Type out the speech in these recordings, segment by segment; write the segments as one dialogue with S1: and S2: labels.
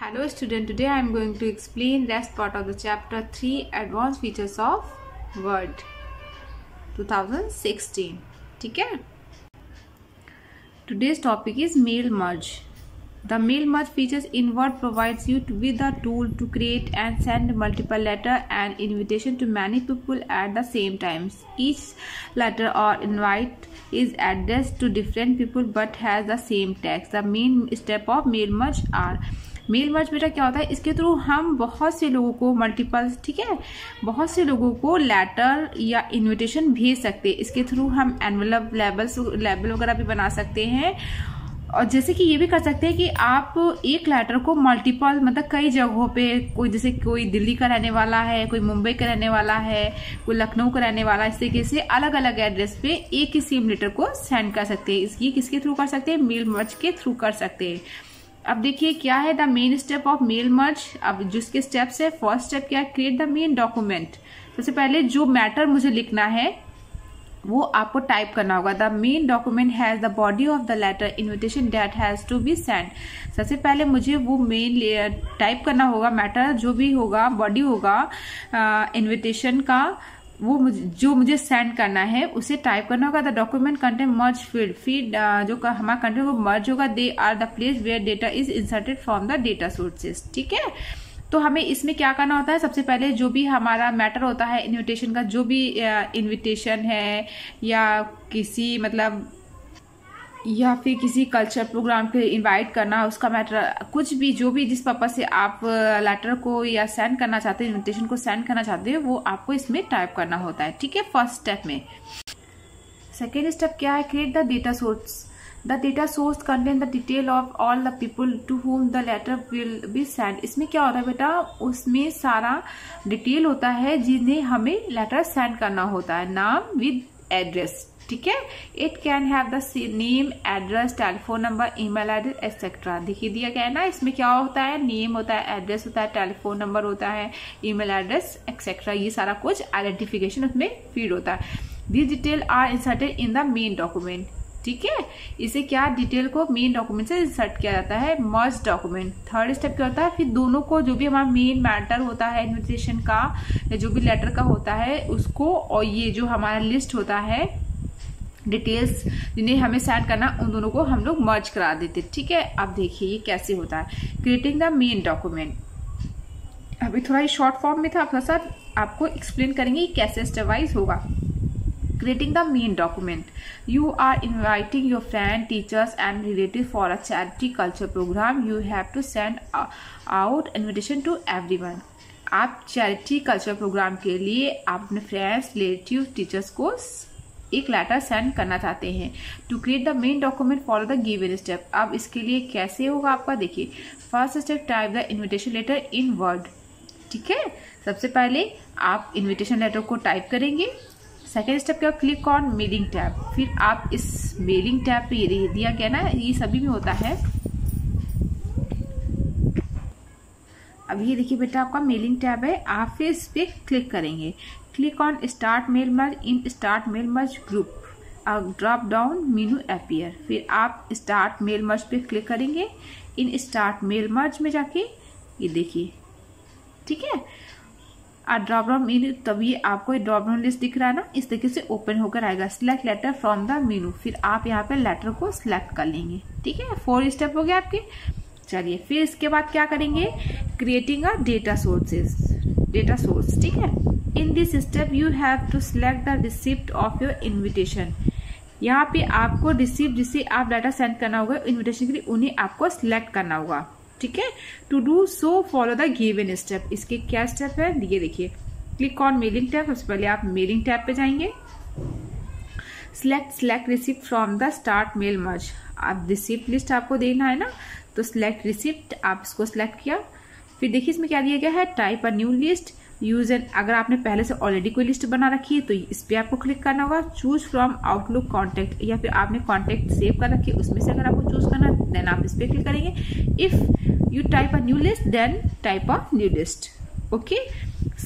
S1: Hello student, today I am going to explain rest part of the chapter 3 Advanced Features of Word 2016. ठीक है. Today's topic is mail merge. The mail merge features in Word provides you with a tool to create and send multiple letter and invitation to many people at the same time. Each letter or invite is addressed to different people but has the same text. The main step of mail merge are mail merge बेटा क्या होता है, इसके through हम बहुत से लोगों को मल्टीपल्स, ठीक है, बहुत से लोगों को लेटर या इनविटेशन भेज सकते हैं. इसके थ्रू हम एनवेलप लेबल वगैरह भी बना सकते हैं. और जैसे कि ये भी कर सकते हैं कि आप एक लेटर को मल्टीपल मतलब कई जगहों पे, कोई जैसे कोई दिल्ली का रहने वाला है, कोई मुंबई का रहने वाला है, कोई लखनऊ का रहने वाला है, इस तरीके से अलग अलग एड्रेस पे एक ही सेम लेटर को सेंड कर सकते हैं. इसकी किसके थ्रू कर सकते हैं, मेल मर्ज के थ्रू कर सकते हैं. अब देखिए क्या है the main step of mail merge. अब जिसके स्टेप्स है, फर्स्ट स्टेप क्या है, क्रिएट द मेन डॉक्यूमेंट. सबसे पहले जो मैटर मुझे लिखना है वो आपको टाइप करना होगा. The main document has the body of the letter invitation that has to be send. सबसे पहले मुझे वो मेन टाइप करना होगा, मैटर जो भी होगा, बॉडी होगा इन्विटेशन का, वो जो मुझे सेंड करना है उसे टाइप करना होगा. The document contain merge field जो हमारा कंटेंट वो मर्ज होगा. They are the place where data is inserted from the data sources. ठीक है, तो हमें इसमें क्या करना होता है, सबसे पहले जो भी हमारा मैटर होता है इन्विटेशन का, जो भी इन्विटेशन है या किसी मतलब या फिर किसी कल्चर प्रोग्राम पे इनवाइट करना, उसका मैटर कुछ भी, जो भी जिस पर्पज से आप लेटर को या सेंड करना चाहते हैं, इन्विटेशन को सेंड करना चाहते हैं, वो आपको इसमें टाइप करना होता है. ठीक है, फर्स्ट स्टेप में. सेकेंड स्टेप क्या है, create the data source. The data source contain the detail of all the people to whom the letter will be send. इसमें क्या होता है बेटा, उसमें सारा डिटेल होता है जिन्हें हमें लेटर सेंड करना होता है, नाम विद एड्रेस. ठीक है, it can have the name, address, telephone number, email ID etcetera. देखिए दिया गया है ना, इसमें क्या होता है, नेम होता है, एड्रेस होता है, टेलीफोन नंबर होता है, ईमेल एड्रेस एक्सेट्रा. ये सारा कुछ आइडेंटिफिकेशन उसमें फीड होता है. This detail are inserted in the main document. ठीक है, इसे क्या डिटेल को मेन डॉक्यूमेंट से इंसर्ट किया जाता है. मर्ज डॉक्यूमेंट. थर्ड स्टेप क्या होता है, फिर दोनों को जो भी हमारा मेन मैटर होता है इन्विटेशन का या जो भी लेटर का होता है उसको, और ये जो हमारा लिस्ट होता है डिटेल्स जिन्हें हमें सेंड करना, उन दोनों को हम लोग मर्ज करा देते. ठीक है, अब देखिए ये कैसे होता है, क्रिएटिंग द मेन डॉक्यूमेंट. अभी थोड़ा ही शॉर्ट फॉर्म में था, आपके साथ आपको एक्सप्लेन करेंगे कैसे स्टेप वाइज होगा. Creating the main document. You are inviting your friend, teachers and relative for a charity culture programme. You have to send out invitation to everyone. आप चैरिटी कल्चर प्रोग्राम के लिए आप अपने friends, relative, teachers को एक letter send करना चाहते हैं. To create the main document follow the given step. अब इसके लिए कैसे होगा आपका, देखिए first step, type the invitation letter in Word. ठीक है, सबसे पहले आप इन्विटेशन लेटर को टाइप करेंगे. सेकेंड स्टेप क्या, क्लिक ऑन मेलिंग टैब. फिर आप इस मेलिंग टैब पे ये दिया गया ना, ये सभी में होता है. अब ये देखिए बेटा आपका मेलिंग टैब है, आप फिर इस पे क्लिक करेंगे. Click on start mail merge. In start mail merge group drop down menu appear. फिर आप स्टार्ट मेल मर्ज पे क्लिक करेंगे. इन स्टार्ट मेल मर्ज में जाके ये देखिए, ठीक है, ड्रॉप डाउन मेनू, तभी आपको ड्रॉप डाउन लिस्ट दिख रहा है ना, इस तरीके से ओपन होकर आएगा. Select letter from the menu. फिर आप यहाँ पे लेटर को सिलेक्ट कर लेंगे. ठीक है, 4 स्टेप हो गया आपके. चलिए फिर इसके बाद क्या करेंगे, creating a data sources. Data source. ठीक है, in this step you have to select the receipt of your invitation. यहाँ पे आपको रिसिप्ट जिसे आप डाटा सेंड करना होगा इन्विटेशन के लिए, उन्हें आपको सिलेक्ट करना होगा. ठीक है, to do so follow the given step. इसके क्या स्टेप है, ये देखिए, क्लिक ऑन मेलिंग टैब. सबसे पहले आप मेलिंग टैब पे जाएंगे. Select receipt from the start mail merge. आप रिसिप्ट लिस्ट आपको देना है ना, तो सिलेक्ट रिसिप्ट, आप इसको सिलेक्ट किया. फिर देखिए इसमें क्या दिया गया है, type a new list, use N. अगर आपने पहले से ऑलरेडी कोई लिस्ट बना रखी है तो इस पे आपको क्लिक करना होगा. चूज फ्रॉम आउटलुक कॉन्टेक्ट, या फिर आपने कॉन्टेक्ट सेव कर रखी है उसमें से अगर आपको चूज करना है देन आप इस पे क्लिक करेंगे. If you type a new list then type a new list. Okay,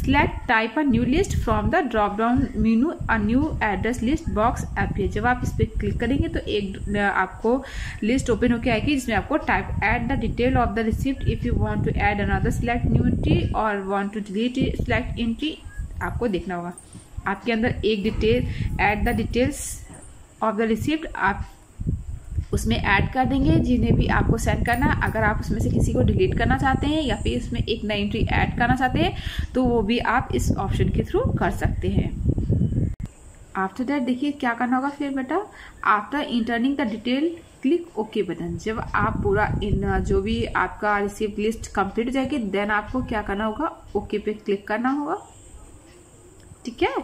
S1: Select type a new list from the drop down menu. A new address list box appear. जब आप इस पर क्लिक करेंगे तो एक आपको लिस्ट ओपन होकर आएगी जिसमें आपको type add the detail of the receipt if you want to add another select new entry or want to delete select entry आपको देखना होगा। आपके अंदर एक detail add the details of the receipt आप उसमें ऐड कर देंगे जिन्हें भी आपको सेंड करना है। अगर आप उसमें से किसी को डिलीट करना चाहते हैं या फिर उसमें एक नई एंट्री ऐड करना चाहते हैं तो वो भी आप इस ऑप्शन के थ्रू कर सकते हैं। आफ्टर दैट देखिए क्या करना होगा फिर बेटा, after entering the detail click okay button. जब आप पूरा इन जो भी आपका रिसिप्ट लिस्ट कंप्लीट हो जाएगी देन आपको क्या करना होगा, ओके पे क्लिक करना होगा। ठीक है,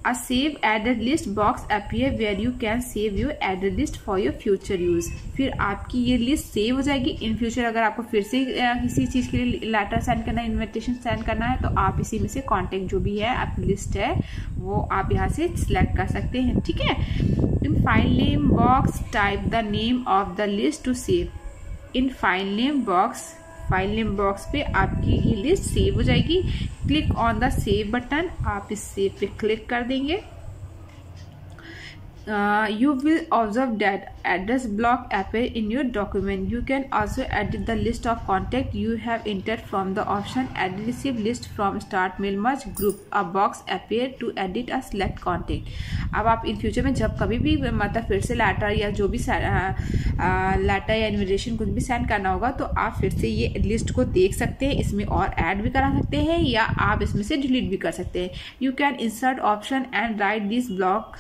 S1: A save added list box appear where you can save your added list for your future use। फिर आपकी ये लिस्ट सेव हो जाएगी। इन फ्यूचर अगर आपको फिर से किसी चीज़ के लिए लेटर सेंड करना है, इन्विटेशन सेंड करना है तो आप इसी में से कॉन्टेक्ट जो भी है आपकी लिस्ट है वो आप यहाँ से सिलेक्ट कर सकते हैं। ठीक है, in file name box type the name of the list to save. In file name box पे आपकी ये लिस्ट सेव हो जाएगी। Click on the save button, आप इस सेव पे क्लिक कर देंगे। You will observe that address block appear in your document. You can also edit the list of contact you have entered from the option edit receipt list from start mail merge group. A box appear to edit a select contact. अब आप in future में जब कभी भी मतलब फिर से letter या जो भी लेटर या इन्विटेशन कुछ भी सेंड करना होगा तो आप फिर से ये लिस्ट को देख सकते हैं, इसमें और ऐड भी करा सकते हैं या आप इसमें से डिलीट भी कर सकते हैं। You can insert option and right this block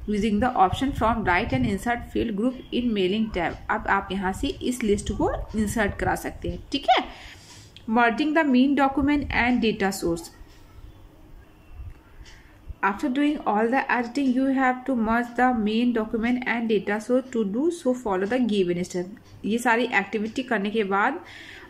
S1: using the option from right and insert field group in mailing tab. अब आप यहाँ से इस लिस्ट को इंसर्ट करा सकते हैं। ठीक है, merging the main document and data source. After doing all the editing, you have to merge the main document and data source. To do so, follow the given step. ये सारी activity करने के बाद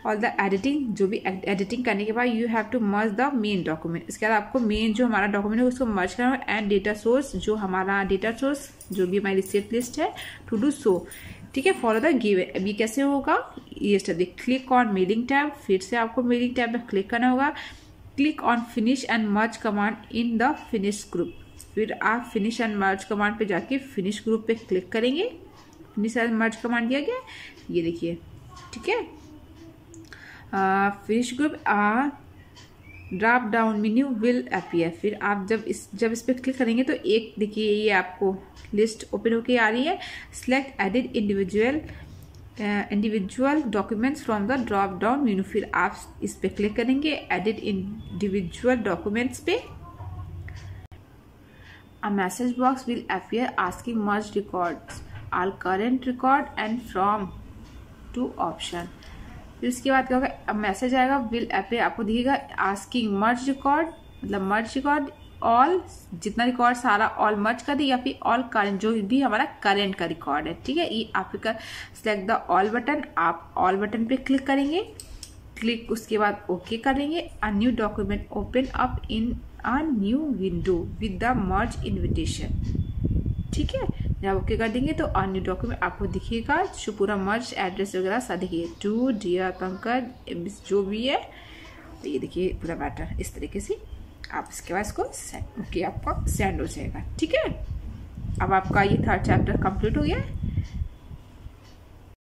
S1: और द एडिटिंग जो भी editing करने के बाद you have to merge the main document. इसके बाद आपको मेन जो हमारा डॉक्यूमेंट है उसको मर्ज करना है एंड डेटा सोर्स जो हमारा डेटा सोर्स जो भी हमारी रिसिप्ट लिस्ट है टू डू सो। ठीक है, फॉलो द गिवन। अभी कैसे होगा ये step, click on mailing tab, फिर से आपको मेलिंग टैब में क्लिक करना होगा। Click on finish and merge command in the finish group. फिर आप फिनिश एंड मर्ज कमांड पे जाके फिनिश ग्रुप पे क्लिक करेंगे। फिनिश एंड मर्ज कमांड दिया गया, ये देखिए। ठीक है, finish group drop down menu will appear. फिर आप जब इस पे क्लिक करेंगे तो एक देखिए ये आपको लिस्ट ओपन होके आ रही है। Select edit individual documents from the drop down menu. फिर आप इस पे क्लिक करेंगे एडिट इंडिविजुअल डॉक्यूमेंट्स पे। A message box will appear asking merge records all current record and from to option. फिर इसके बाद क्या होगा, अब मैसेज आएगा विल अपीयर, आपको दिखेगा आस्किंग मर्ज रिकॉर्ड, मतलब मर्ज रिकॉर्ड ऑल, जितना रिकॉर्ड सारा ऑल मर्ज कर दे या फिर ऑल करंट जो भी हमारा करंट का रिकॉर्ड है। ठीक है, ये आपका सिलेक्ट द ऑल बटन, आप ऑल बटन पे क्लिक करेंगे। क्लिक उसके बाद ओके करेंगे। A new document open up in a new window with the merge invitation. ठीक है, जब ओके कर देंगे तो अ न्यू डॉक्यूमेंट आपको दिखेगा जो पूरा मर्ज एड्रेस वगैरह सब देखिए टू डियर पंकज जो भी है तो ये देखिए पूरा मैटर इस तरीके से आप इसके बाद इसको ओके आपका सेंड हो जाएगा। ठीक है, अब आपका ये 3rd चैप्टर कंप्लीट हो गया।